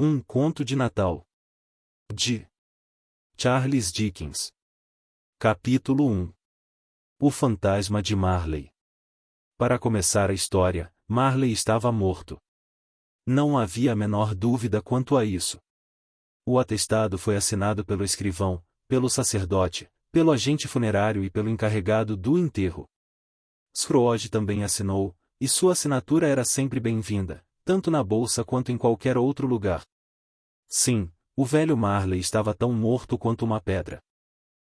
Um conto de Natal. De Charles Dickens. Capítulo 1. O fantasma de Marley. Para começar a história, Marley estava morto. Não havia a menor dúvida quanto a isso. O atestado foi assinado pelo escrivão, pelo sacerdote, pelo agente funerário e pelo encarregado do enterro. Scrooge também assinou, e sua assinatura era sempre bem-vinda, tanto na bolsa quanto em qualquer outro lugar. Sim, o velho Marley estava tão morto quanto uma pedra.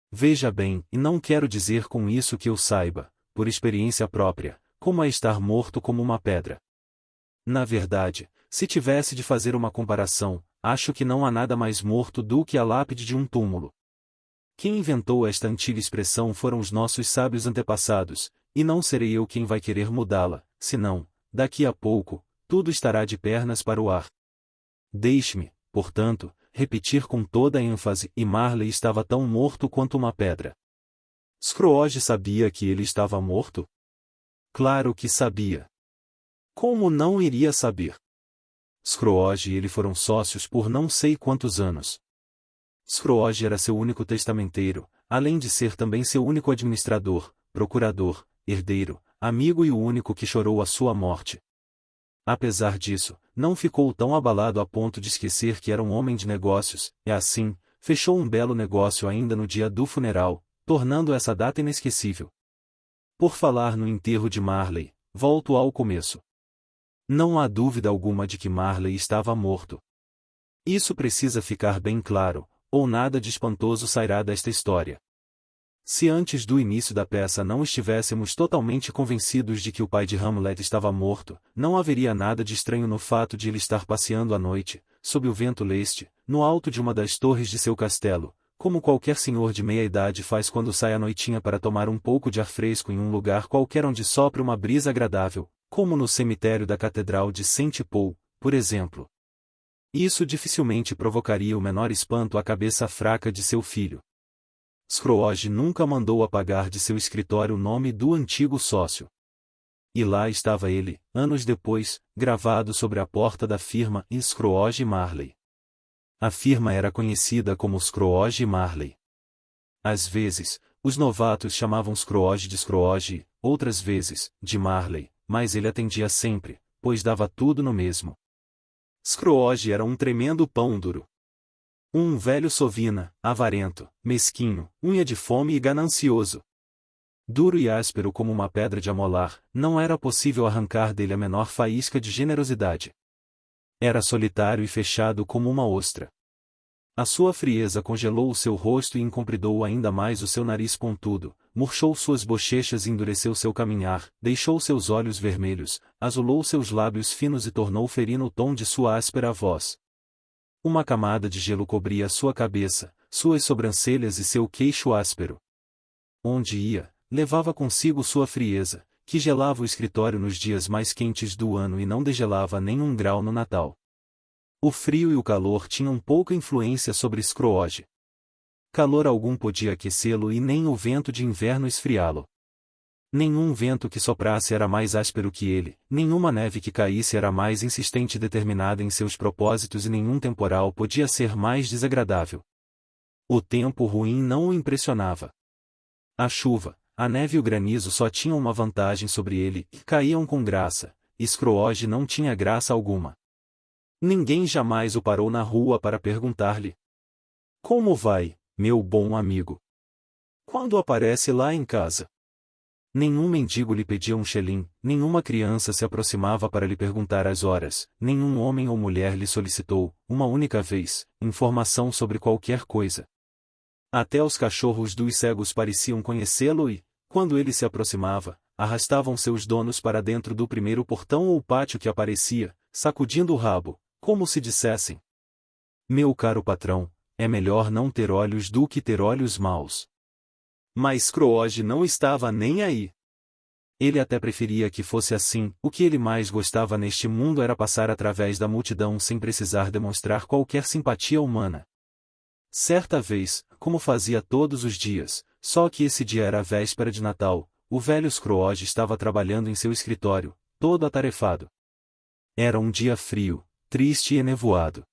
Veja bem, e não quero dizer com isso que eu saiba, por experiência própria, como é estar morto como uma pedra. Na verdade, se tivesse de fazer uma comparação, acho que não há nada mais morto do que a lápide de um túmulo. Quem inventou esta antiga expressão foram os nossos sábios antepassados, e não serei eu quem vai querer mudá-la, senão, daqui a pouco, tudo estará de pernas para o ar. Deixe-me, portanto, repetir com toda a ênfase, e Marley estava tão morto quanto uma pedra. Scrooge sabia que ele estava morto? Claro que sabia. Como não iria saber? Scrooge e ele foram sócios por não sei quantos anos. Scrooge era seu único testamenteiro, além de ser também seu único administrador, procurador, herdeiro, amigo e o único que chorou a sua morte. Apesar disso, não ficou tão abalado a ponto de esquecer que era um homem de negócios, e assim, fechou um belo negócio ainda no dia do funeral, tornando essa data inesquecível. Por falar no enterro de Marley, volto ao começo. Não há dúvida alguma de que Marley estava morto. Isso precisa ficar bem claro, ou nada de espantoso sairá desta história. Se antes do início da peça não estivéssemos totalmente convencidos de que o pai de Hamlet estava morto, não haveria nada de estranho no fato de ele estar passeando à noite, sob o vento leste, no alto de uma das torres de seu castelo, como qualquer senhor de meia-idade faz quando sai à noitinha para tomar um pouco de ar fresco em um lugar qualquer onde sopre uma brisa agradável, como no cemitério da Catedral de Saint Paul, por exemplo. Isso dificilmente provocaria o menor espanto à cabeça fraca de seu filho. Scrooge nunca mandou apagar de seu escritório o nome do antigo sócio. E lá estava ele, anos depois, gravado sobre a porta da firma Scrooge Marley. A firma era conhecida como Scrooge Marley. Às vezes, os novatos chamavam Scrooge de Scrooge, outras vezes, de Marley, mas ele atendia sempre, pois dava tudo no mesmo. Scrooge era um tremendo pão duro. Um velho sovina, avarento, mesquinho, unha de fome e ganancioso. Duro e áspero como uma pedra de amolar, não era possível arrancar dele a menor faísca de generosidade. Era solitário e fechado como uma ostra. A sua frieza congelou o seu rosto e incompridou ainda mais o seu nariz pontudo, murchou suas bochechas e endureceu seu caminhar, deixou seus olhos vermelhos, azulou seus lábios finos e tornou ferino o tom de sua áspera voz. Uma camada de gelo cobria sua cabeça, suas sobrancelhas e seu queixo áspero. Onde ia, levava consigo sua frieza, que gelava o escritório nos dias mais quentes do ano e não degelava nem um grau no Natal. O frio e o calor tinham pouca influência sobre Scrooge. Calor algum podia aquecê-lo e nem o vento de inverno esfriá-lo. Nenhum vento que soprasse era mais áspero que ele, nenhuma neve que caísse era mais insistente e determinada em seus propósitos e nenhum temporal podia ser mais desagradável. O tempo ruim não o impressionava. A chuva, a neve e o granizo só tinham uma vantagem sobre ele, caíam com graça, e Scrooge não tinha graça alguma. Ninguém jamais o parou na rua para perguntar-lhe: "Como vai, meu bom amigo? Quando aparece lá em casa?" Nenhum mendigo lhe pedia um xelim, nenhuma criança se aproximava para lhe perguntar as horas, nenhum homem ou mulher lhe solicitou, uma única vez, informação sobre qualquer coisa. Até os cachorros dos cegos pareciam conhecê-lo e, quando ele se aproximava, arrastavam seus donos para dentro do primeiro portão ou pátio que aparecia, sacudindo o rabo, como se dissessem: "Meu caro patrão, é melhor não ter olhos do que ter olhos maus." Mas Scrooge não estava nem aí. Ele até preferia que fosse assim, o que ele mais gostava neste mundo era passar através da multidão sem precisar demonstrar qualquer simpatia humana. Certa vez, como fazia todos os dias, só que esse dia era a véspera de Natal, o velho Scrooge estava trabalhando em seu escritório, todo atarefado. Era um dia frio, triste e enevoado.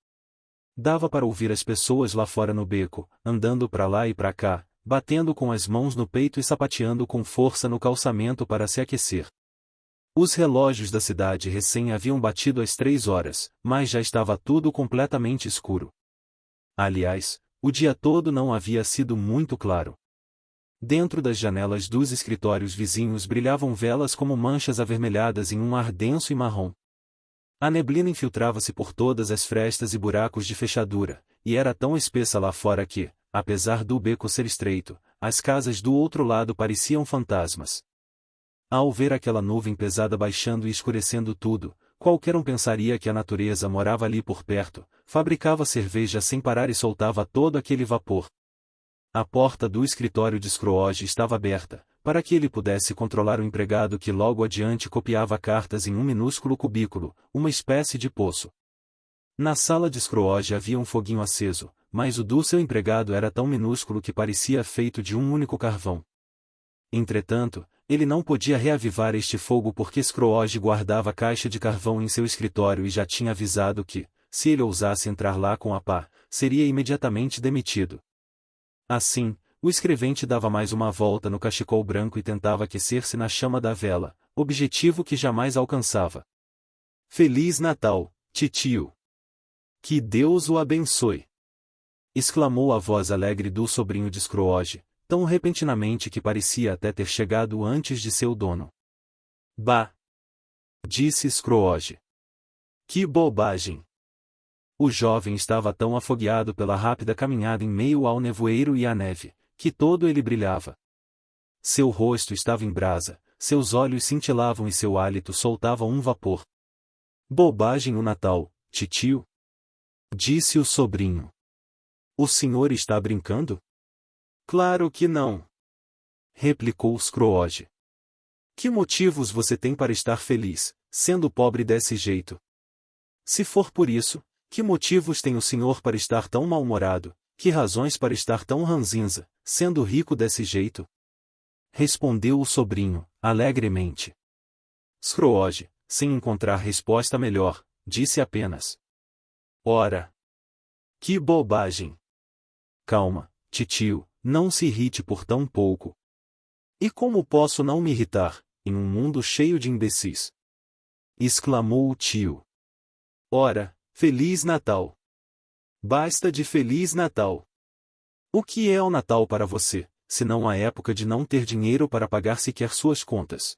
Dava para ouvir as pessoas lá fora no beco, andando para lá e para cá, batendo com as mãos no peito e sapateando com força no calçamento para se aquecer. Os relógios da cidade recém haviam batido as 3 horas, mas já estava tudo completamente escuro. Aliás, o dia todo não havia sido muito claro. Dentro das janelas dos escritórios vizinhos brilhavam velas como manchas avermelhadas em um ar denso e marrom. A neblina infiltrava-se por todas as frestas e buracos de fechadura, e era tão espessa lá fora que, apesar do beco ser estreito, as casas do outro lado pareciam fantasmas. Ao ver aquela nuvem pesada baixando e escurecendo tudo, qualquer um pensaria que a natureza morava ali por perto, fabricava cerveja sem parar e soltava todo aquele vapor. A porta do escritório de Scrooge estava aberta, para que ele pudesse controlar o empregado que logo adiante copiava cartas em um minúsculo cubículo, uma espécie de poço. Na sala de Scrooge havia um foguinho aceso, mas o do seu empregado era tão minúsculo que parecia feito de um único carvão. Entretanto, ele não podia reavivar este fogo porque Scrooge guardava a caixa de carvão em seu escritório e já tinha avisado que, se ele ousasse entrar lá com a pá, seria imediatamente demitido. Assim, o escrevente dava mais uma volta no cachecol branco e tentava aquecer-se na chama da vela, objetivo que jamais alcançava. Feliz Natal, titio! Que Deus o abençoe! Exclamou a voz alegre do sobrinho de Scrooge, tão repentinamente que parecia até ter chegado antes de seu dono. Bah! Disse Scrooge. Que bobagem! O jovem estava tão afogueado pela rápida caminhada em meio ao nevoeiro e à neve, que todo ele brilhava. Seu rosto estava em brasa, seus olhos cintilavam e seu hálito soltava um vapor. Bobagem o Natal, titio? Disse o sobrinho. O senhor está brincando? Claro que não! Replicou Scrooge. Que motivos você tem para estar feliz, sendo pobre desse jeito? Se for por isso, que motivos tem o senhor para estar tão mal-humorado, que razões para estar tão ranzinza, sendo rico desse jeito? Respondeu o sobrinho, alegremente. Scrooge, sem encontrar resposta melhor, disse apenas: Ora! Que bobagem! Calma, titio, não se irrite por tão pouco. E como posso não me irritar, em um mundo cheio de imbecis? Exclamou o tio. Ora, Feliz Natal! Basta de Feliz Natal! O que é o Natal para você, senão a época de não ter dinheiro para pagar sequer suas contas?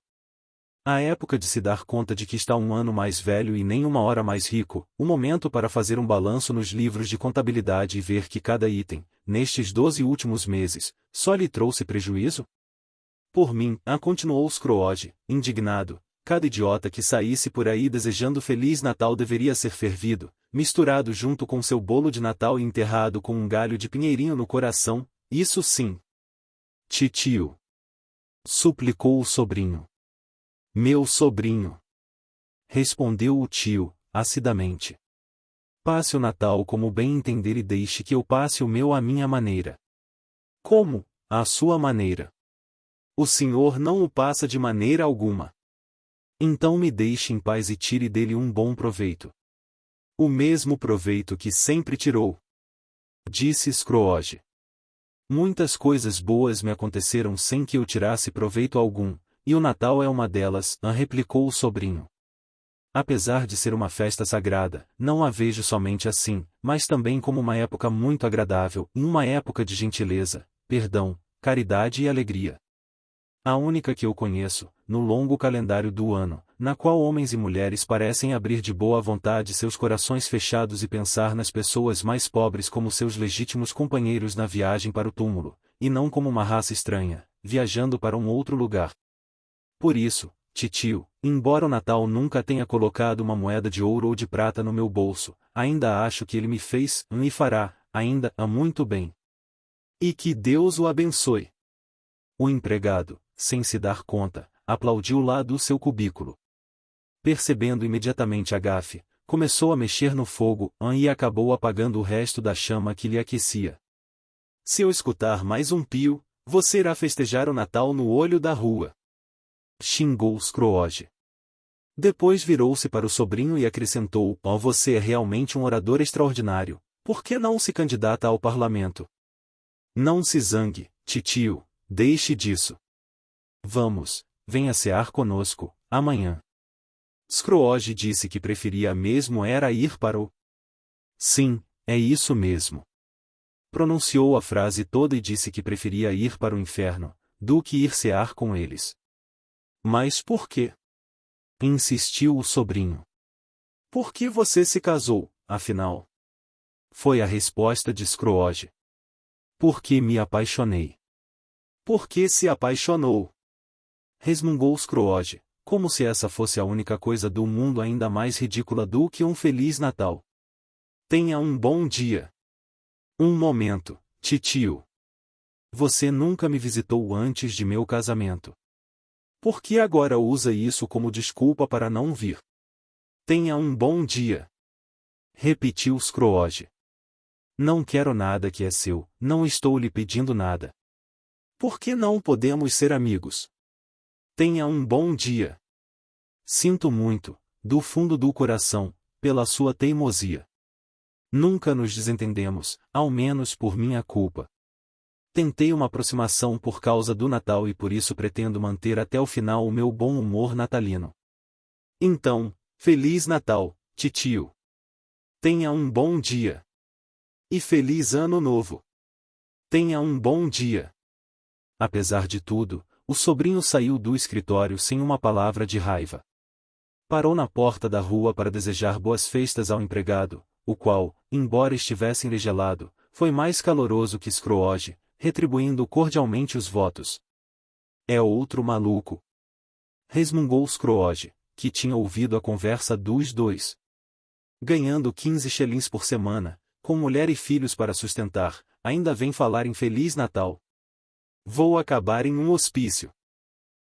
A época de se dar conta de que está um ano mais velho e nem uma hora mais rico, o momento para fazer um balanço nos livros de contabilidade e ver que cada item, nestes 12 últimos meses, só lhe trouxe prejuízo? Por mim, continuou Scrooge, indignado, cada idiota que saísse por aí desejando Feliz Natal deveria ser fervido, misturado junto com seu bolo de Natal e enterrado com um galho de pinheirinho no coração, isso sim. Titio! Suplicou o sobrinho. Meu sobrinho! Respondeu o tio, acidamente. Passe o Natal como bem entender e deixe que eu passe o meu à minha maneira. Como, à sua maneira? O senhor não o passa de maneira alguma. Então me deixe em paz e tire dele um bom proveito. O mesmo proveito que sempre tirou. Disse Scrooge. Muitas coisas boas me aconteceram sem que eu tirasse proveito algum, e o Natal é uma delas, replicou o sobrinho. Apesar de ser uma festa sagrada, não a vejo somente assim, mas também como uma época muito agradável, uma época de gentileza, perdão, caridade e alegria. A única que eu conheço, no longo calendário do ano, na qual homens e mulheres parecem abrir de boa vontade seus corações fechados e pensar nas pessoas mais pobres como seus legítimos companheiros na viagem para o túmulo, e não como uma raça estranha, viajando para um outro lugar. Por isso, titio, embora o Natal nunca tenha colocado uma moeda de ouro ou de prata no meu bolso, ainda acho que ele me fez, e fará, ainda, muito bem. E que Deus o abençoe. O empregado, sem se dar conta, aplaudiu lá do seu cubículo. Percebendo imediatamente a gafe, começou a mexer no fogo, e acabou apagando o resto da chama que lhe aquecia. Se eu escutar mais um pio, você irá festejar o Natal no olho da rua. Xingou Scrooge. Depois virou-se para o sobrinho e acrescentou: você é realmente um orador extraordinário, Por que não se candidata ao parlamento? Não se zangue, titio, deixe disso. Vamos, venha cear conosco, amanhã. Scrooge disse que preferia mesmo era ir para o... Sim, é isso mesmo. Pronunciou a frase toda e disse que preferia ir para o inferno, do que ir cear com eles. Mas por quê? Insistiu o sobrinho. Por que você se casou, afinal? Foi a resposta de Scrooge. Porque me apaixonei. Por que se apaixonou? Resmungou Scrooge, como se essa fosse a única coisa do mundo ainda mais ridícula do que um Feliz Natal. Tenha um bom dia. Um momento, titio. Você nunca me visitou antes de meu casamento. Por que agora usa isso como desculpa para não vir? Tenha um bom dia. Repetiu Scrooge. Não quero nada que é seu, não estou lhe pedindo nada. Por que não podemos ser amigos? Tenha um bom dia. Sinto muito, do fundo do coração, pela sua teimosia. Nunca nos desentendemos, ao menos por minha culpa. Tentei uma aproximação por causa do Natal e por isso pretendo manter até o final o meu bom humor natalino. Então, Feliz Natal, titio. Tenha um bom dia. E Feliz Ano Novo. Tenha um bom dia. Apesar de tudo, o sobrinho saiu do escritório sem uma palavra de raiva. Parou na porta da rua para desejar boas festas ao empregado, o qual, embora estivesse engelado, foi mais caloroso que Scrooge, retribuindo cordialmente os votos. É outro maluco. Resmungou Scrooge, que tinha ouvido a conversa dos dois. Ganhando 15 shillings por semana, com mulher e filhos para sustentar, ainda vem falar em Feliz Natal. Vou acabar em um hospício.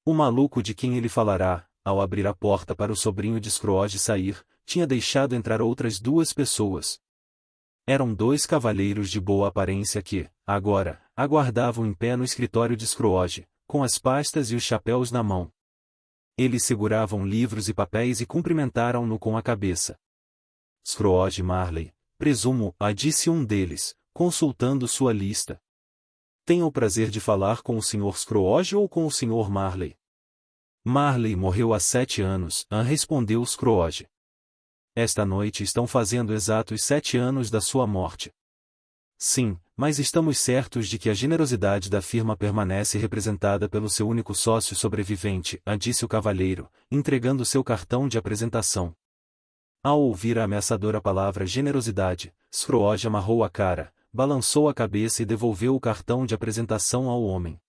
O maluco de quem ele falará, ao abrir a porta para o sobrinho de Scrooge sair, tinha deixado entrar outras duas pessoas. Eram dois cavalheiros de boa aparência que, agora, aguardavam em pé no escritório de Scrooge, com as pastas e os chapéus na mão. Eles seguravam livros e papéis e cumprimentaram-no com a cabeça. Scrooge Marley, presumo, disse um deles, consultando sua lista. Tenho o prazer de falar com o Sr. Scrooge ou com o Sr. Marley? Marley morreu há 7 anos, respondeu Scrooge. Esta noite estão fazendo exatos 7 anos da sua morte. Sim, mas estamos certos de que a generosidade da firma permanece representada pelo seu único sócio sobrevivente, disse o cavalheiro, entregando seu cartão de apresentação. Ao ouvir a ameaçadora palavra generosidade, Scrooge amarrou a cara, balançou a cabeça e devolveu o cartão de apresentação ao homem.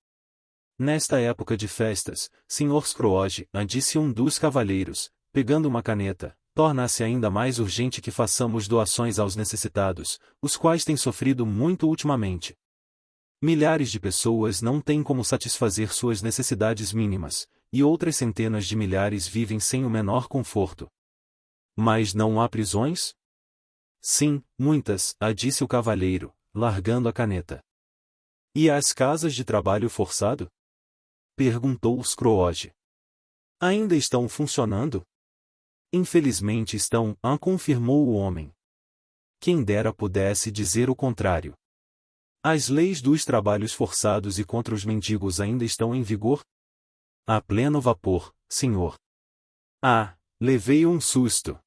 Nesta época de festas, Sr. Scrooge, disse um dos cavalheiros, pegando uma caneta, torna-se ainda mais urgente que façamos doações aos necessitados, os quais têm sofrido muito ultimamente. Milhares de pessoas não têm como satisfazer suas necessidades mínimas, e outras centenas de milhares vivem sem o menor conforto. Mas não há prisões? Sim, muitas, disse o cavalheiro, largando a caneta. E as casas de trabalho forçado? Perguntou Scrooge. Ainda estão funcionando? Infelizmente estão, confirmou o homem. Quem dera pudesse dizer o contrário. As leis dos trabalhos forçados e contra os mendigos ainda estão em vigor? A pleno vapor, senhor. Levei um susto.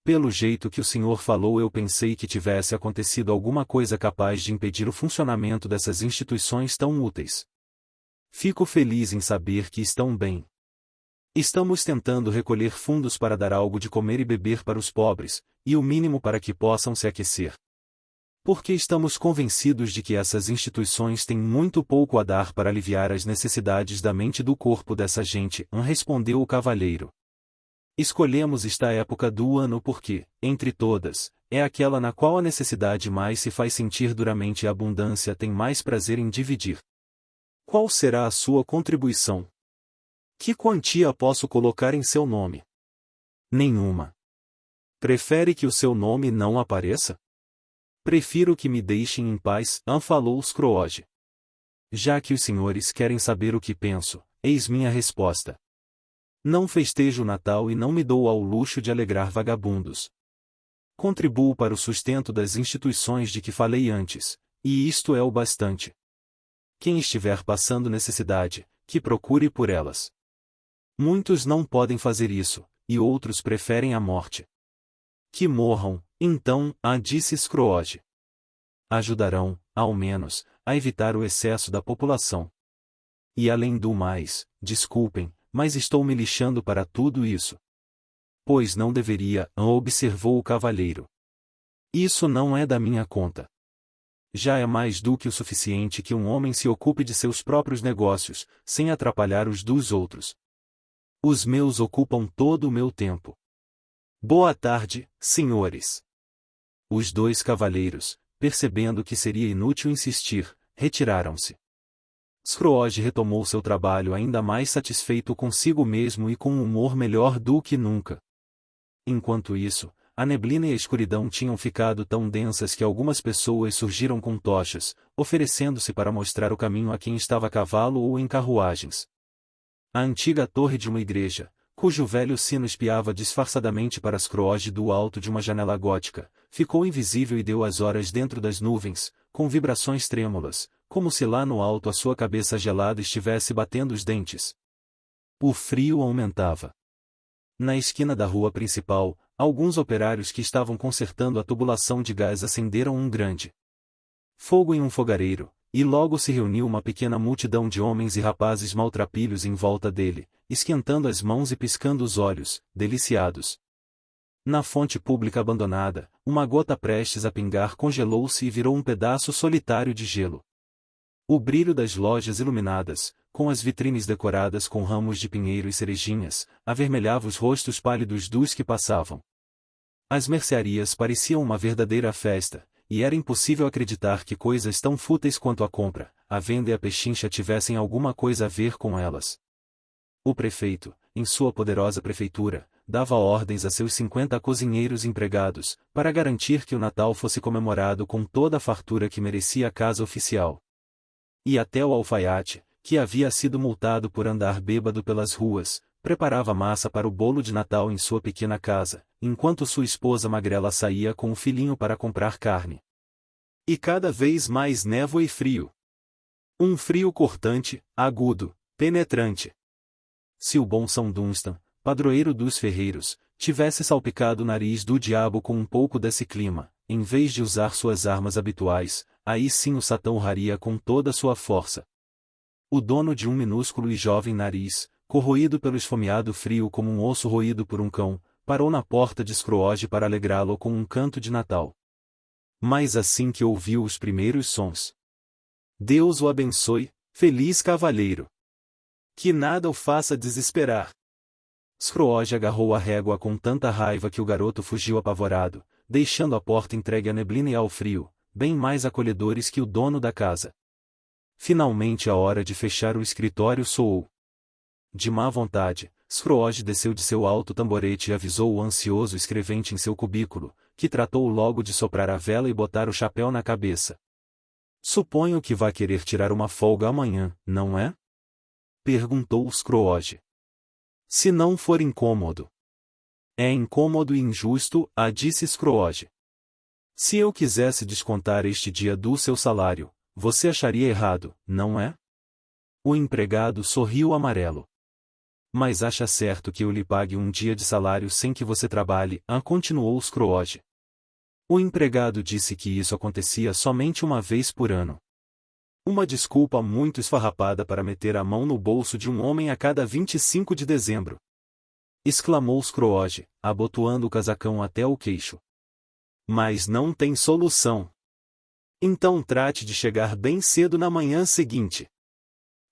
Pelo jeito que o senhor falou, eu pensei que tivesse acontecido alguma coisa capaz de impedir o funcionamento dessas instituições tão úteis. Fico feliz em saber que estão bem. Estamos tentando recolher fundos para dar algo de comer e beber para os pobres, e o mínimo para que possam se aquecer. Porque estamos convencidos de que essas instituições têm muito pouco a dar para aliviar as necessidades da mente e do corpo dessa gente, respondeu o cavalheiro. Escolhemos esta época do ano porque, entre todas, é aquela na qual a necessidade mais se faz sentir duramente e a abundância tem mais prazer em dividir. Qual será a sua contribuição? Que quantia posso colocar em seu nome? Nenhuma. Prefere que o seu nome não apareça? Prefiro que me deixem em paz, falou Scrooge. Já que os senhores querem saber o que penso, eis minha resposta. Não festejo o Natal e não me dou ao luxo de alegrar vagabundos. Contribuo para o sustento das instituições de que falei antes, e isto é o bastante. Quem estiver passando necessidade, que procure por elas. Muitos não podem fazer isso, e outros preferem a morte. Que morram, então, disse Scrooge. Ajudarão, ao menos, a evitar o excesso da população. E além do mais, desculpem, mas estou me lixando para tudo isso. Pois não deveria, observou o cavalheiro. Isso não é da minha conta. Já é mais do que o suficiente que um homem se ocupe de seus próprios negócios, sem atrapalhar os dos outros. Os meus ocupam todo o meu tempo. Boa tarde, senhores. Os dois cavalheiros, percebendo que seria inútil insistir, retiraram-se. Scrooge retomou seu trabalho ainda mais satisfeito consigo mesmo e com um humor melhor do que nunca. Enquanto isso, a neblina e a escuridão tinham ficado tão densas que algumas pessoas surgiram com tochas, oferecendo-se para mostrar o caminho a quem estava a cavalo ou em carruagens. A antiga torre de uma igreja, cujo velho sino espiava disfarçadamente para Scrooge do alto de uma janela gótica, ficou invisível e deu as horas dentro das nuvens, com vibrações trêmulas, como se lá no alto a sua cabeça gelada estivesse batendo os dentes. O frio aumentava. Na esquina da rua principal, alguns operários que estavam consertando a tubulação de gás acenderam um grande fogo em um fogareiro, e logo se reuniu uma pequena multidão de homens e rapazes maltrapilhos em volta dele, esquentando as mãos e piscando os olhos, deliciados. Na fonte pública abandonada, uma gota prestes a pingar congelou-se e virou um pedaço solitário de gelo. O brilho das lojas iluminadas, com as vitrines decoradas com ramos de pinheiro e cerejinhas, avermelhava os rostos pálidos dos que passavam. As mercearias pareciam uma verdadeira festa, e era impossível acreditar que coisas tão fúteis quanto a compra, a venda e a pechincha tivessem alguma coisa a ver com elas. O prefeito, em sua poderosa prefeitura, dava ordens a seus 50 cozinheiros empregados, para garantir que o Natal fosse comemorado com toda a fartura que merecia a casa oficial. E até o alfaiate, que havia sido multado por andar bêbado pelas ruas, preparava massa para o bolo de Natal em sua pequena casa, enquanto sua esposa magrela saía com o filhinho para comprar carne. E cada vez mais névoa e frio. Um frio cortante, agudo, penetrante. Se o bom São Dunstan, padroeiro dos ferreiros, tivesse salpicado o nariz do diabo com um pouco desse clima, em vez de usar suas armas habituais, aí sim o Satã urraria com toda sua força. O dono de um minúsculo e jovem nariz, corroído pelo esfomeado frio como um osso roído por um cão, parou na porta de Scrooge para alegrá-lo com um canto de Natal. Mas assim que ouviu os primeiros sons: Deus o abençoe, feliz cavalheiro! Que nada o faça desesperar! Scrooge agarrou a régua com tanta raiva que o garoto fugiu apavorado, deixando a porta entregue à neblina e ao frio, bem mais acolhedores que o dono da casa. Finalmente a hora de fechar o escritório soou. De má vontade, Scrooge desceu de seu alto tamborete e avisou o ansioso escrevente em seu cubículo, que tratou logo de soprar a vela e botar o chapéu na cabeça. Suponho que vai querer tirar uma folga amanhã, não é? Perguntou Scrooge. Se não for incômodo. É incômodo e injusto, disse Scrooge. Se eu quisesse descontar este dia do seu salário, você acharia errado, não é? O empregado sorriu amarelo. Mas acha certo que eu lhe pague um dia de salário sem que você trabalhe, continuou Scrooge. O empregado disse que isso acontecia somente uma vez por ano. Uma desculpa muito esfarrapada para meter a mão no bolso de um homem a cada 25 de dezembro. Exclamou Scrooge, abotoando o casacão até o queixo. Mas não tem solução. Então trate de chegar bem cedo na manhã seguinte.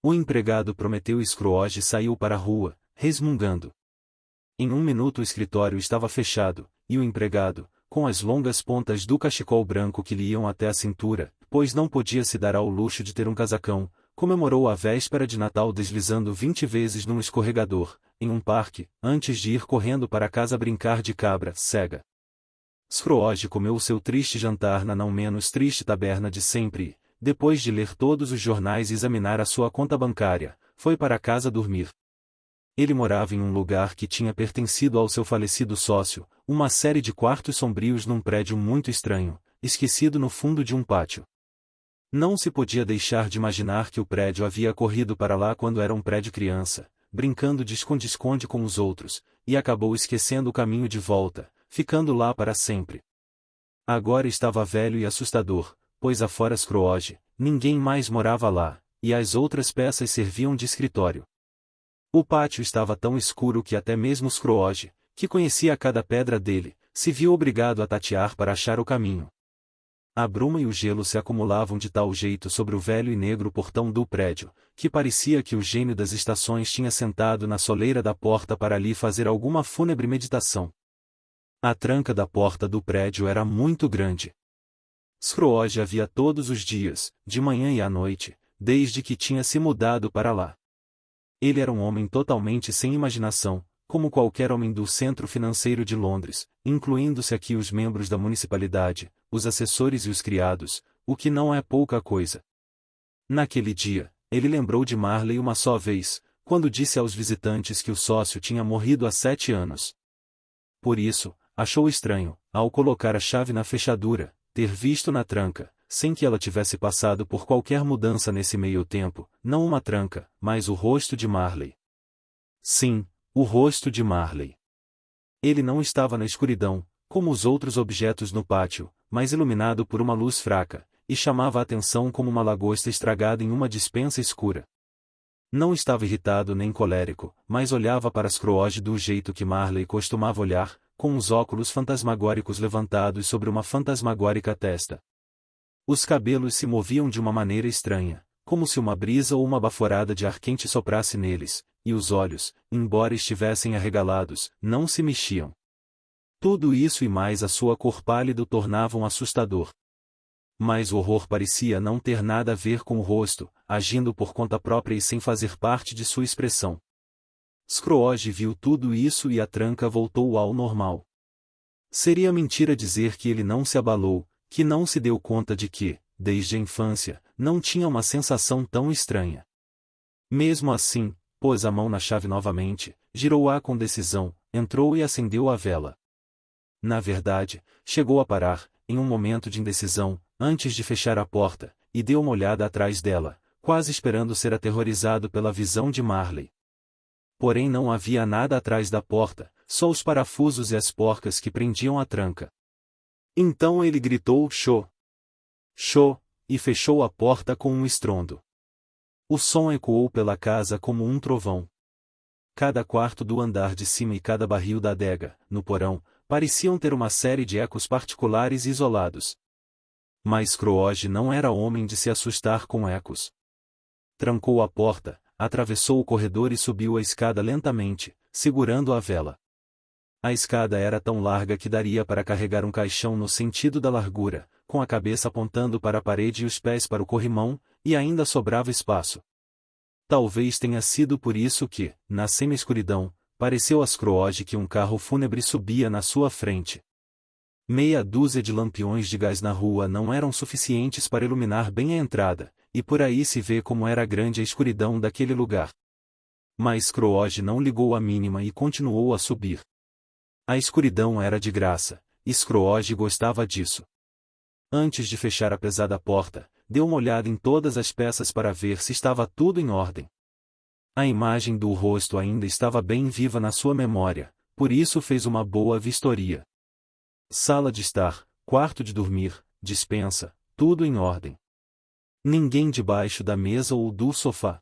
O empregado prometeu e Scrooge saiu para a rua, resmungando. Em um minuto o escritório estava fechado, e o empregado, com as longas pontas do cachecol branco que lhe iam até a cintura, pois não podia se dar ao luxo de ter um casacão, comemorou a véspera de Natal deslizando 20 vezes num escorregador, em um parque, antes de ir correndo para casa brincar de cabra cega. Scrooge comeu seu triste jantar na não menos triste taberna de sempre e, depois de ler todos os jornais e examinar a sua conta bancária, foi para casa dormir. Ele morava em um lugar que tinha pertencido ao seu falecido sócio, uma série de quartos sombrios num prédio muito estranho, esquecido no fundo de um pátio. Não se podia deixar de imaginar que o prédio havia corrido para lá quando era um prédio criança, brincando de esconde-esconde com os outros, e acabou esquecendo o caminho de volta, ficando lá para sempre. Agora estava velho e assustador, pois afora Scrooge, ninguém mais morava lá, e as outras peças serviam de escritório. O pátio estava tão escuro que até mesmo Scrooge, que conhecia cada pedra dele, se viu obrigado a tatear para achar o caminho. A bruma e o gelo se acumulavam de tal jeito sobre o velho e negro portão do prédio, que parecia que o gênio das estações tinha sentado na soleira da porta para ali fazer alguma fúnebre meditação. A tranca da porta do prédio era muito grande. Scrooge a via todos os dias, de manhã e à noite, desde que tinha se mudado para lá. Ele era um homem totalmente sem imaginação, como qualquer homem do centro financeiro de Londres, incluindo-se aqui os membros da municipalidade, os assessores e os criados, o que não é pouca coisa. Naquele dia, ele lembrou de Marley uma só vez, quando disse aos visitantes que o sócio tinha morrido há 7 anos. Por isso, achou estranho, ao colocar a chave na fechadura, ter visto na tranca, sem que ela tivesse passado por qualquer mudança nesse meio tempo, não uma tranca, mas o rosto de Marley. Sim, o rosto de Marley. Ele não estava na escuridão, como os outros objetos no pátio, mas iluminado por uma luz fraca, e chamava a atenção como uma lagosta estragada em uma despensa escura. Não estava irritado nem colérico, mas olhava para Scrooge do jeito que Marley costumava olhar, com os óculos fantasmagóricos levantados sobre uma fantasmagórica testa. Os cabelos se moviam de uma maneira estranha, como se uma brisa ou uma baforada de ar quente soprasse neles, e os olhos, embora estivessem arregalados, não se mexiam. Tudo isso e mais a sua cor pálida o tornavam assustador. Mas o horror parecia não ter nada a ver com o rosto, agindo por conta própria e sem fazer parte de sua expressão. Scrooge viu tudo isso e a tranca voltou ao normal. Seria mentira dizer que ele não se abalou, que não se deu conta de que, desde a infância, não tinha uma sensação tão estranha. Mesmo assim, pôs a mão na chave novamente, girou-a com decisão, entrou e acendeu a vela. Na verdade, chegou a parar, em um momento de indecisão, antes de fechar a porta, e deu uma olhada atrás dela, quase esperando ser aterrorizado pela visão de Marley. Porém não havia nada atrás da porta, só os parafusos e as porcas que prendiam a tranca. Então ele gritou "Xô! Xô!" e fechou a porta com um estrondo. O som ecoou pela casa como um trovão. Cada quarto do andar de cima e cada barril da adega, no porão, pareciam ter uma série de ecos particulares e isolados. Mas Scrooge não era homem de se assustar com ecos. Trancou a porta, atravessou o corredor e subiu a escada lentamente, segurando a vela. A escada era tão larga que daria para carregar um caixão no sentido da largura, com a cabeça apontando para a parede e os pés para o corrimão, e ainda sobrava espaço. Talvez tenha sido por isso que, na semi-escuridão, pareceu a Scrooge que um carro fúnebre subia na sua frente. Meia dúzia de lampiões de gás na rua não eram suficientes para iluminar bem a entrada, e por aí se vê como era grande a escuridão daquele lugar. Mas Scrooge não ligou a mínima e continuou a subir. A escuridão era de graça, e Scrooge gostava disso. Antes de fechar a pesada porta, deu uma olhada em todas as peças para ver se estava tudo em ordem. A imagem do rosto ainda estava bem viva na sua memória, por isso fez uma boa vistoria. Sala de estar, quarto de dormir, despensa, tudo em ordem. Ninguém debaixo da mesa ou do sofá.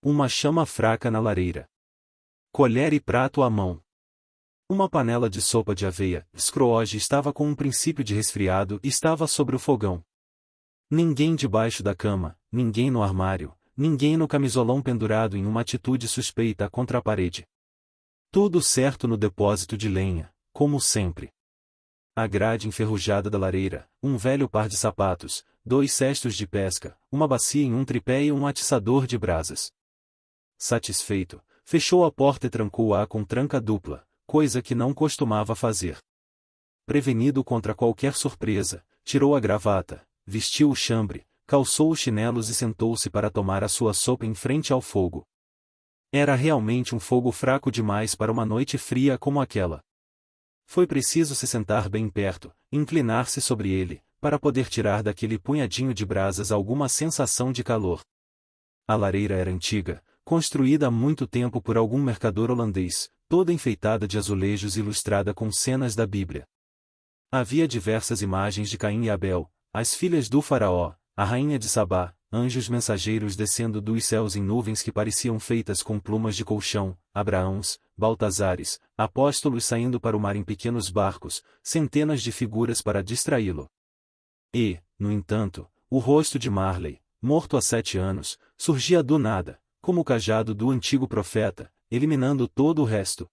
Uma chama fraca na lareira. Colher e prato à mão. Uma panela de sopa de aveia. Scrooge estava com um princípio de resfriado e estava sobre o fogão. Ninguém debaixo da cama, ninguém no armário, ninguém no camisolão pendurado em uma atitude suspeita contra a parede. Tudo certo no depósito de lenha, como sempre. A grade enferrujada da lareira, um velho par de sapatos, 2 cestos de pesca, uma bacia em um tripé e um atiçador de brasas. Satisfeito, fechou a porta e trancou-a com tranca dupla, coisa que não costumava fazer. Prevenido contra qualquer surpresa, tirou a gravata, vestiu o chambre, calçou os chinelos e sentou-se para tomar a sua sopa em frente ao fogo. Era realmente um fogo fraco demais para uma noite fria como aquela. Foi preciso se sentar bem perto, inclinar-se sobre ele, para poder tirar daquele punhadinho de brasas alguma sensação de calor. A lareira era antiga, construída há muito tempo por algum mercador holandês, toda enfeitada de azulejos e ilustrada com cenas da Bíblia. Havia diversas imagens de Caim e Abel, as filhas do faraó, a rainha de Sabá, anjos mensageiros descendo dos céus em nuvens que pareciam feitas com plumas de colchão, Abraãos, Baltazares, apóstolos saindo para o mar em pequenos barcos, centenas de figuras para distraí-lo. E, no entanto, o rosto de Marley, morto há 7 anos, surgia do nada, como o cajado do antigo profeta, eliminando todo o resto.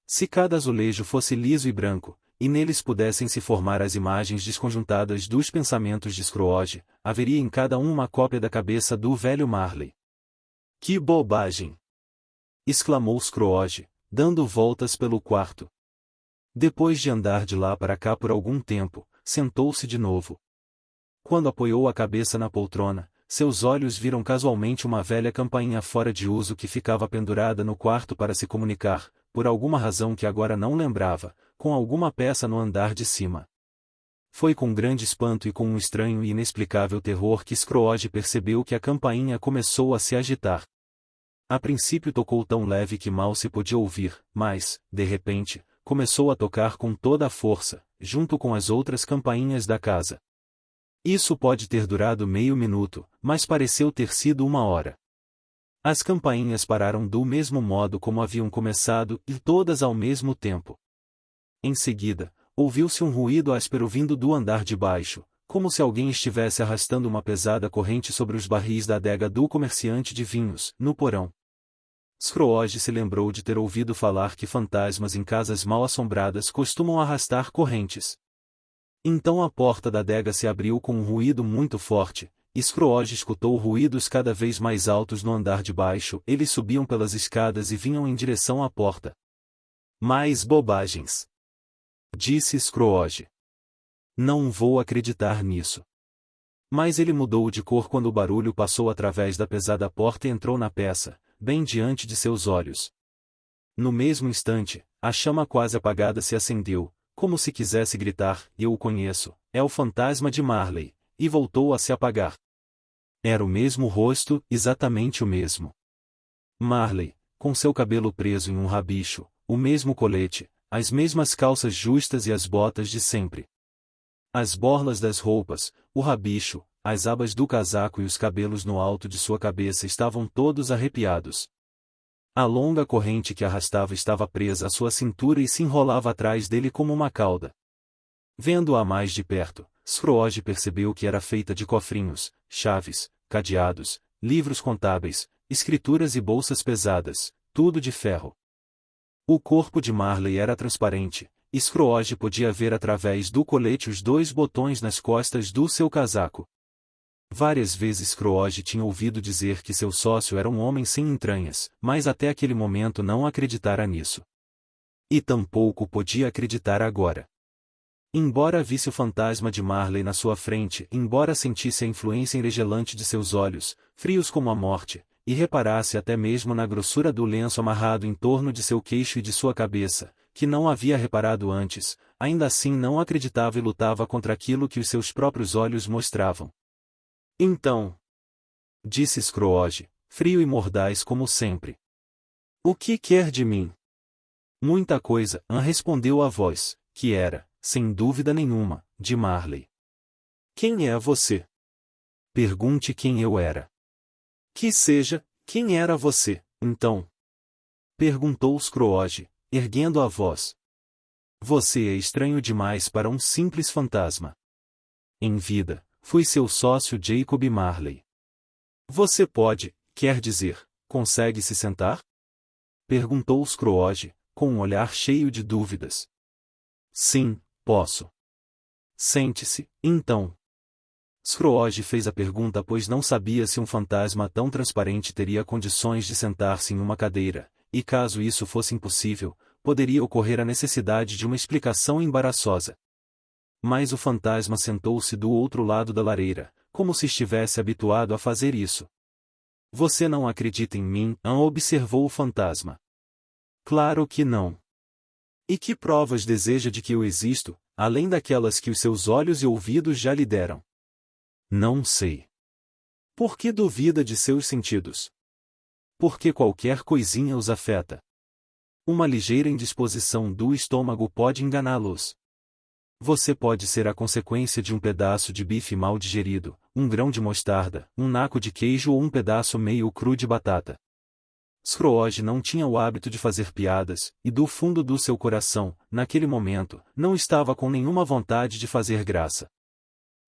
Se cada azulejo fosse liso e branco, e neles pudessem se formar as imagens desconjuntadas dos pensamentos de Scrooge, haveria em cada um uma cópia da cabeça do velho Marley. Que bobagem! Exclamou Scrooge, dando voltas pelo quarto. Depois de andar de lá para cá por algum tempo, sentou-se de novo. Quando apoiou a cabeça na poltrona, seus olhos viram casualmente uma velha campainha fora de uso que ficava pendurada no quarto para se comunicar, por alguma razão que agora não lembrava, com alguma peça no andar de cima. Foi com grande espanto e com um estranho e inexplicável terror que Scrooge percebeu que a campainha começou a se agitar. A princípio tocou tão leve que mal se podia ouvir, mas, de repente, começou a tocar com toda a força, junto com as outras campainhas da casa. Isso pode ter durado meio minuto, mas pareceu ter sido 1 hora. As campainhas pararam do mesmo modo como haviam começado e todas ao mesmo tempo. Em seguida, ouviu-se um ruído áspero vindo do andar de baixo, como se alguém estivesse arrastando uma pesada corrente sobre os barris da adega do comerciante de vinhos, no porão. Scrooge se lembrou de ter ouvido falar que fantasmas em casas mal assombradas costumam arrastar correntes. Então a porta da adega se abriu com um ruído muito forte, e Scrooge escutou ruídos cada vez mais altos no andar de baixo. Eles subiam pelas escadas e vinham em direção à porta. Mais bobagens! Disse Scrooge. Não vou acreditar nisso. Mas ele mudou de cor quando o barulho passou através da pesada porta e entrou na peça, bem diante de seus olhos. No mesmo instante, a chama quase apagada se acendeu, como se quisesse gritar: "Eu o conheço, é o fantasma de Marley", e voltou a se apagar. Era o mesmo rosto, exatamente o mesmo. Marley, com seu cabelo preso em um rabicho, o mesmo colete, as mesmas calças justas e as botas de sempre. As borlas das roupas, o rabicho, as abas do casaco e os cabelos no alto de sua cabeça estavam todos arrepiados. A longa corrente que arrastava estava presa à sua cintura e se enrolava atrás dele como uma cauda. Vendo-a mais de perto, Scrooge percebeu que era feita de cofrinhos, chaves, cadeados, livros contábeis, escrituras e bolsas pesadas, tudo de ferro. O corpo de Marley era transparente, e Scrooge podia ver através do colete os 2 botões nas costas do seu casaco. Várias vezes Scrooge tinha ouvido dizer que seu sócio era um homem sem entranhas, mas até aquele momento não acreditara nisso. E tampouco podia acreditar agora. Embora visse o fantasma de Marley na sua frente, embora sentisse a influência enregelante de seus olhos, frios como a morte, e reparasse até mesmo na grossura do lenço amarrado em torno de seu queixo e de sua cabeça, que não havia reparado antes, ainda assim não acreditava e lutava contra aquilo que os seus próprios olhos mostravam. Então, disse Scrooge, frio e mordaz como sempre. O que quer de mim? Muita coisa, respondeu a voz, que era, sem dúvida nenhuma, de Marley. Quem é você? Pergunte quem eu era. Que seja, quem era você, então? Perguntou Scrooge, erguendo a voz. Você é estranho demais para um simples fantasma. Em vida, fui seu sócio Jacob Marley. Você pode, quer dizer, consegue se sentar? Perguntou Scrooge, com um olhar cheio de dúvidas. Sim, posso. Sente-se, então. Scrooge fez a pergunta pois não sabia se um fantasma tão transparente teria condições de sentar-se em uma cadeira, e caso isso fosse impossível, poderia ocorrer a necessidade de uma explicação embaraçosa. Mas o fantasma sentou-se do outro lado da lareira, como se estivesse habituado a fazer isso. Você não acredita em mim? Observou o fantasma. Claro que não. E que provas deseja de que eu existo, além daquelas que os seus olhos e ouvidos já lhe deram? Não sei. Por que duvida de seus sentidos? Porque qualquer coisinha os afeta. Uma ligeira indisposição do estômago pode enganá-los. Você pode ser a consequência de um pedaço de bife mal digerido, um grão de mostarda, um naco de queijo ou um pedaço meio cru de batata. Scrooge não tinha o hábito de fazer piadas, e do fundo do seu coração, naquele momento, não estava com nenhuma vontade de fazer graça.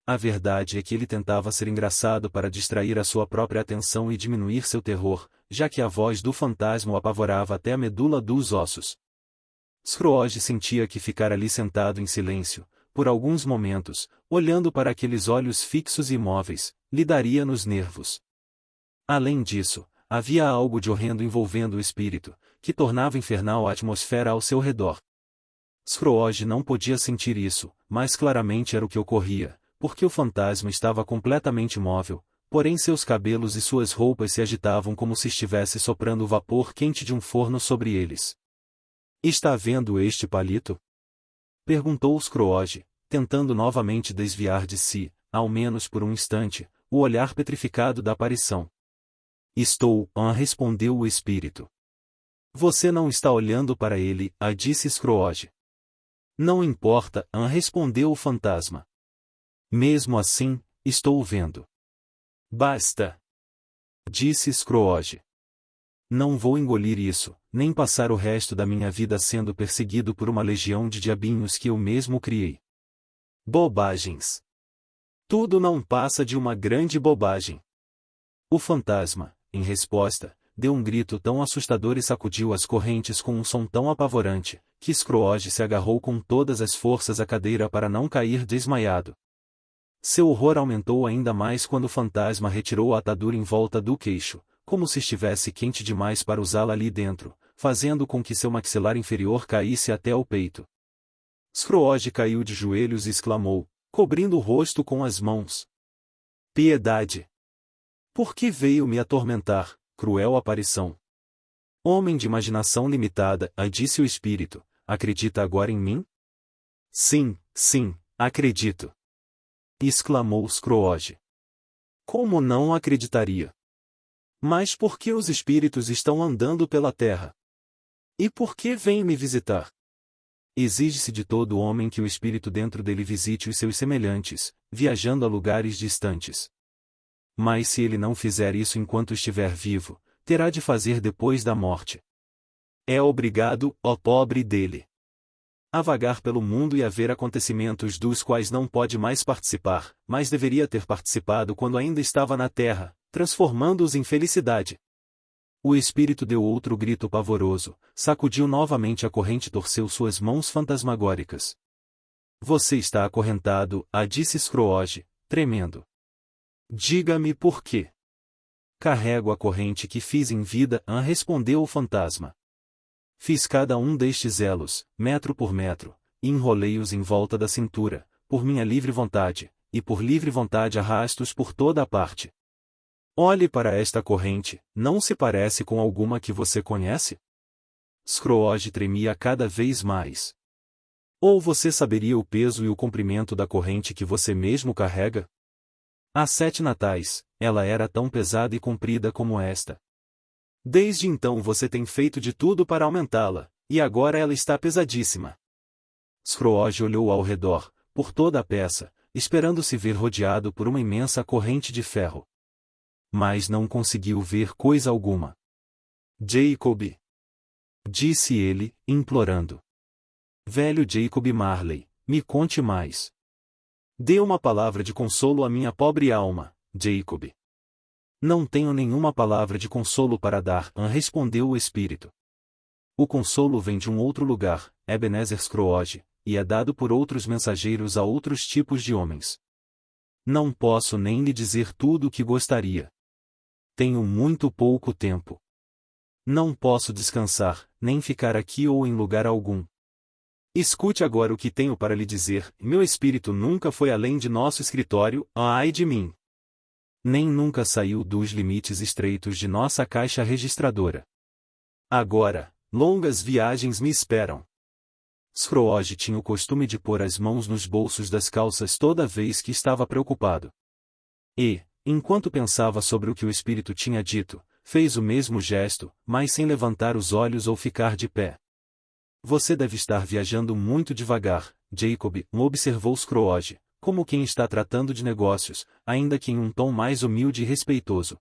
A verdade é que ele tentava ser engraçado para distrair a sua própria atenção e diminuir seu terror, já que a voz do fantasma o apavorava até a medula dos ossos. Scrooge sentia que ficar ali sentado em silêncio, por alguns momentos, olhando para aqueles olhos fixos e imóveis, lhe daria nos nervos. Além disso, havia algo de horrendo envolvendo o espírito, que tornava infernal a atmosfera ao seu redor. Scrooge não podia sentir isso, mas claramente era o que ocorria, porque o fantasma estava completamente imóvel, porém seus cabelos e suas roupas se agitavam como se estivesse soprando o vapor quente de um forno sobre eles. Está vendo este palito? Perguntou Scrooge, tentando novamente desviar de si, ao menos por um instante, o olhar petrificado da aparição. Estou, respondeu o espírito. Você não está olhando para ele, disse Scrooge. Não importa, respondeu o fantasma. Mesmo assim, estou vendo. Basta! Disse Scrooge. Não vou engolir isso, nem passar o resto da minha vida sendo perseguido por uma legião de diabinhos que eu mesmo criei. Bobagens! Tudo não passa de uma grande bobagem. O fantasma, em resposta, deu um grito tão assustador e sacudiu as correntes com um som tão apavorante, que Scrooge se agarrou com todas as forças à cadeira para não cair desmaiado. Seu horror aumentou ainda mais quando o fantasma retirou a atadura em volta do queixo, como se estivesse quente demais para usá-la ali dentro, fazendo com que seu maxilar inferior caísse até o peito. Scrooge caiu de joelhos e exclamou, cobrindo o rosto com as mãos. Piedade! Por que veio me atormentar, cruel aparição? Homem de imaginação limitada, disse o espírito, acredita agora em mim? Sim, acredito! Exclamou Scrooge. Como não acreditaria? Mas por que os espíritos estão andando pela terra? E por que vêm me visitar? Exige-se de todo homem que o espírito dentro dele visite os seus semelhantes, viajando a lugares distantes. Mas se ele não fizer isso enquanto estiver vivo, terá de fazer depois da morte. É obrigado, ó pobre dele, a vagar pelo mundo e a ver acontecimentos dos quais não pode mais participar, mas deveria ter participado quando ainda estava na terra, transformando-os em felicidade. O espírito deu outro grito pavoroso, sacudiu novamente a corrente e torceu suas mãos fantasmagóricas. Você está acorrentado, disse Scrooge, tremendo. Diga-me por quê. Carrego a corrente que fiz em vida, respondeu o fantasma. Fiz cada um destes elos, metro por metro, e enrolei-os em volta da cintura, por minha livre vontade, e por livre vontade arrasto-os por toda a parte. Olhe para esta corrente, não se parece com alguma que você conhece? Scrooge tremia cada vez mais. Ou você saberia o peso e o comprimento da corrente que você mesmo carrega? Há 7 natais, ela era tão pesada e comprida como esta. Desde então você tem feito de tudo para aumentá-la, e agora ela está pesadíssima. Scrooge olhou ao redor, por toda a peça, esperando se ver rodeado por uma imensa corrente de ferro. Mas não conseguiu ver coisa alguma. Jacob! Disse ele, implorando. Velho Jacob Marley, me conte mais. Dê uma palavra de consolo à minha pobre alma, Jacob. Não tenho nenhuma palavra de consolo para dar, respondeu o espírito. O consolo vem de um outro lugar, Ebenezer Scrooge, e é dado por outros mensageiros a outros tipos de homens. Não posso nem lhe dizer tudo o que gostaria. Tenho muito pouco tempo. Não posso descansar, nem ficar aqui ou em lugar algum. Escute agora o que tenho para lhe dizer, meu espírito nunca foi além de nosso escritório, ai de mim. Nem nunca saiu dos limites estreitos de nossa caixa registradora. Agora, longas viagens me esperam. Scrooge tinha o costume de pôr as mãos nos bolsos das calças toda vez que estava preocupado. E, enquanto pensava sobre o que o espírito tinha dito, fez o mesmo gesto, mas sem levantar os olhos ou ficar de pé. Você deve estar viajando muito devagar, Jacob, observou Scrooge, como quem está tratando de negócios, ainda que em um tom mais humilde e respeitoso.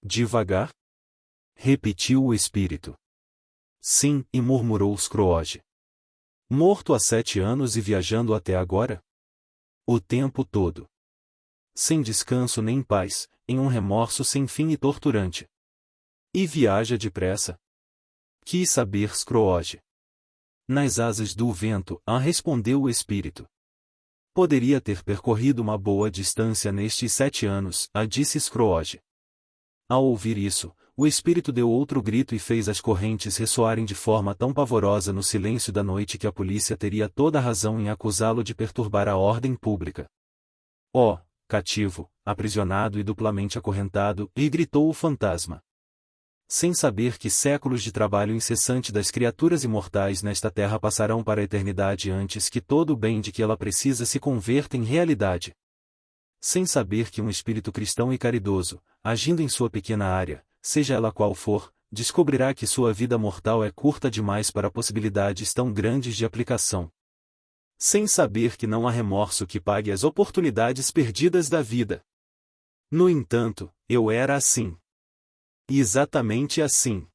Devagar? Repetiu o espírito. Sim, e murmurou Scrooge. Morto há 7 anos e viajando até agora? O tempo todo. Sem descanso nem paz, em um remorso sem fim e torturante. E viaja depressa? Quis saber Scrooge. Nas asas do vento, respondeu o espírito. Poderia ter percorrido uma boa distância nestes 7 anos, disse Scrooge. Ao ouvir isso, o espírito deu outro grito e fez as correntes ressoarem de forma tão pavorosa no silêncio da noite que a polícia teria toda a razão em acusá-lo de perturbar a ordem pública. Oh, cativo, aprisionado e duplamente acorrentado, e gritou o fantasma. Sem saber que séculos de trabalho incessante das criaturas imortais nesta terra passarão para a eternidade antes que todo o bem de que ela precisa se converta em realidade. Sem saber que um espírito cristão e caridoso, agindo em sua pequena área, seja ela qual for, descobrirá que sua vida mortal é curta demais para possibilidades tão grandes de aplicação. Sem saber que não há remorso que pague as oportunidades perdidas da vida. No entanto, eu era assim. Exatamente assim.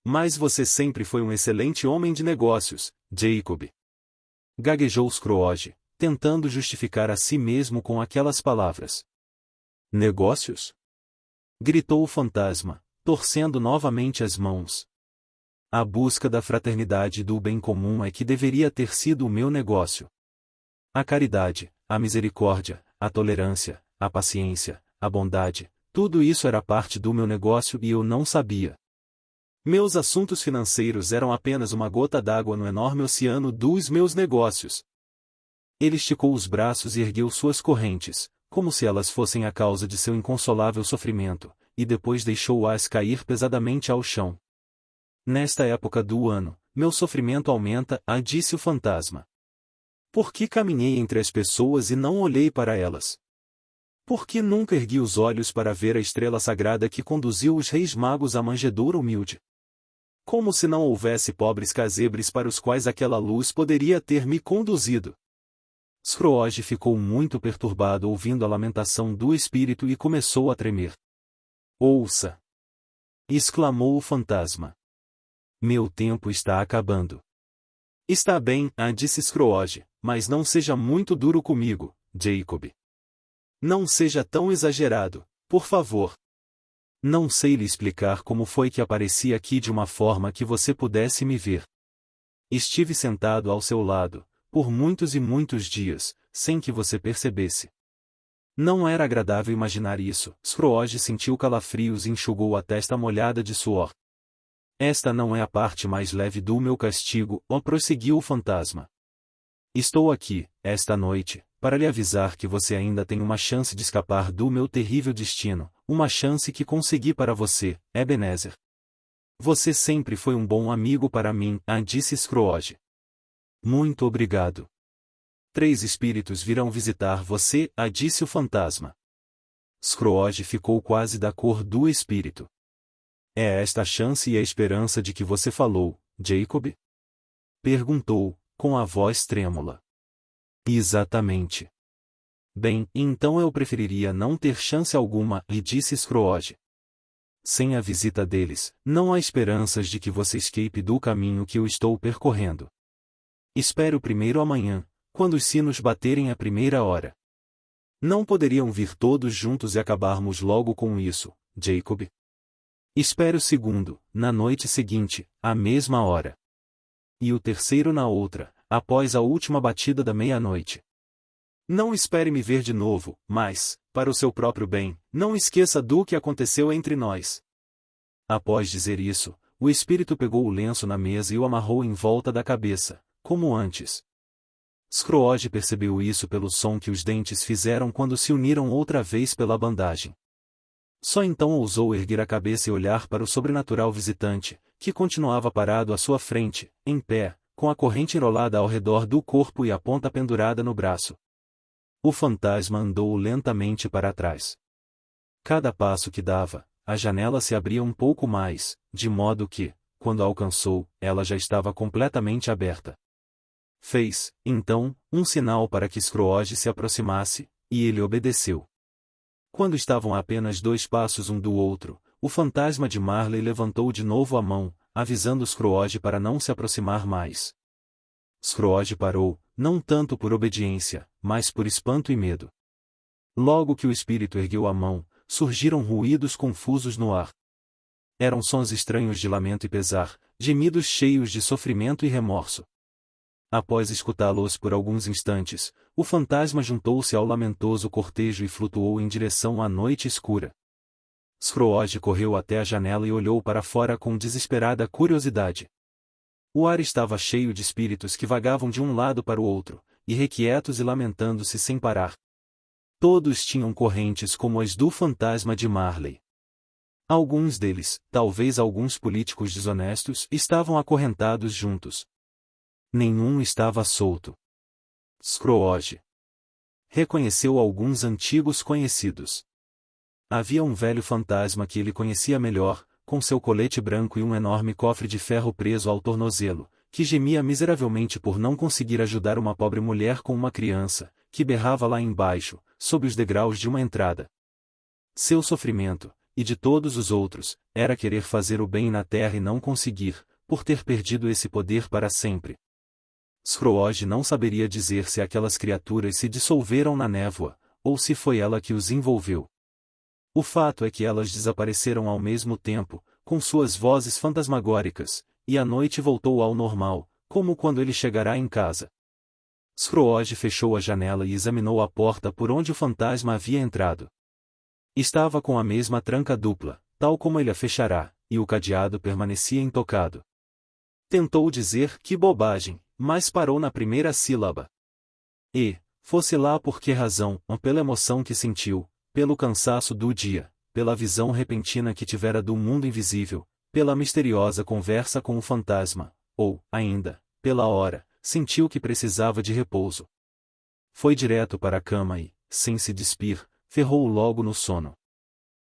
Mas você sempre foi um excelente homem de negócios, Jacob. Gaguejou Scrooge, tentando justificar a si mesmo com aquelas palavras. Negócios? Gritou o fantasma, torcendo novamente as mãos. A busca da fraternidade e do bem comum é que deveria ter sido o meu negócio. A caridade, a misericórdia, a tolerância, a paciência, a bondade, tudo isso era parte do meu negócio e eu não sabia. Meus assuntos financeiros eram apenas uma gota d'água no enorme oceano dos meus negócios. Ele esticou os braços e ergueu suas correntes, como se elas fossem a causa de seu inconsolável sofrimento, e depois deixou-as cair pesadamente ao chão. Nesta época do ano, meu sofrimento aumenta, disse o fantasma. Por que caminhei entre as pessoas e não olhei para elas? Por que nunca ergui os olhos para ver a estrela sagrada que conduziu os reis magos à manjedoura humilde? Como se não houvesse pobres casebres para os quais aquela luz poderia ter me conduzido. Scrooge ficou muito perturbado ouvindo a lamentação do espírito e começou a tremer. Ouça! Exclamou o fantasma. Meu tempo está acabando. Está bem, disse Scrooge, mas não seja muito duro comigo, Jacob. Não seja tão exagerado, por favor. Não sei lhe explicar como foi que apareci aqui de uma forma que você pudesse me ver. Estive sentado ao seu lado, por muitos e muitos dias, sem que você percebesse. Não era agradável imaginar isso. Scrooge sentiu calafrios e enxugou a testa molhada de suor. Esta não é a parte mais leve do meu castigo, prosseguiu o fantasma. Estou aqui, esta noite, para lhe avisar que você ainda tem uma chance de escapar do meu terrível destino, uma chance que consegui para você, Ebenezer. Você sempre foi um bom amigo para mim, disse Scrooge. Muito obrigado. 3 espíritos virão visitar você, disse o fantasma. Scrooge ficou quase da cor do espírito. É esta a chance e a esperança de que você falou, Jacob? Perguntou, com a voz trêmula. Exatamente. Bem, então eu preferiria não ter chance alguma, lhe disse Scrooge. Sem a visita deles, não há esperanças de que você escape do caminho que eu estou percorrendo. Espero primeiro amanhã, quando os sinos baterem a primeira hora. Não poderiam vir todos juntos e acabarmos logo com isso, Jacob? Espero o segundo, na noite seguinte, à mesma hora. E o terceiro na outra, após a última batida da meia-noite. Não espere me ver de novo, mas, para o seu próprio bem, não esqueça do que aconteceu entre nós. Após dizer isso, o espírito pegou o lenço na mesa e o amarrou em volta da cabeça, como antes. Scrooge percebeu isso pelo som que os dentes fizeram quando se uniram outra vez pela bandagem. Só então ousou erguer a cabeça e olhar para o sobrenatural visitante, que continuava parado à sua frente, em pé, com a corrente enrolada ao redor do corpo e a ponta pendurada no braço. O fantasma andou lentamente para trás. Cada passo que dava, a janela se abria um pouco mais, de modo que, quando a alcançou, ela já estava completamente aberta. Fez, então, um sinal para que Scrooge se aproximasse, e ele obedeceu. Quando estavam a apenas 2 passos um do outro, o fantasma de Marley levantou de novo a mão, avisando Scrooge para não se aproximar mais. Scrooge parou, não tanto por obediência, mas por espanto e medo. Logo que o espírito ergueu a mão, surgiram ruídos confusos no ar. Eram sons estranhos de lamento e pesar, gemidos cheios de sofrimento e remorso. Após escutá-los por alguns instantes, o fantasma juntou-se ao lamentoso cortejo e flutuou em direção à noite escura. Scrooge correu até a janela e olhou para fora com desesperada curiosidade. O ar estava cheio de espíritos que vagavam de um lado para o outro, irrequietos e lamentando-se sem parar. Todos tinham correntes como as do fantasma de Marley. Alguns deles, talvez alguns políticos desonestos, estavam acorrentados juntos. Nenhum estava solto. Scrooge reconheceu alguns antigos conhecidos. Havia um velho fantasma que ele conhecia melhor, com seu colete branco e um enorme cofre de ferro preso ao tornozelo, que gemia miseravelmente por não conseguir ajudar uma pobre mulher com uma criança, que berrava lá embaixo, sob os degraus de uma entrada. Seu sofrimento, e de todos os outros, era querer fazer o bem na terra e não conseguir, por ter perdido esse poder para sempre. Scrooge não saberia dizer se aquelas criaturas se dissolveram na névoa, ou se foi ela que os envolveu. O fato é que elas desapareceram ao mesmo tempo, com suas vozes fantasmagóricas, e a noite voltou ao normal, como quando ele chegará em casa. Scrooge fechou a janela e examinou a porta por onde o fantasma havia entrado. Estava com a mesma tranca dupla, tal como ele a fechará, e o cadeado permanecia intocado. Tentou dizer que bobagem, mas parou na primeira sílaba. E, fosse lá por que razão, pela emoção que sentiu, pelo cansaço do dia, pela visão repentina que tivera do mundo invisível, pela misteriosa conversa com o fantasma, ou, ainda, pela hora, sentiu que precisava de repouso. Foi direto para a cama e, sem se despir, ferrou logo no sono.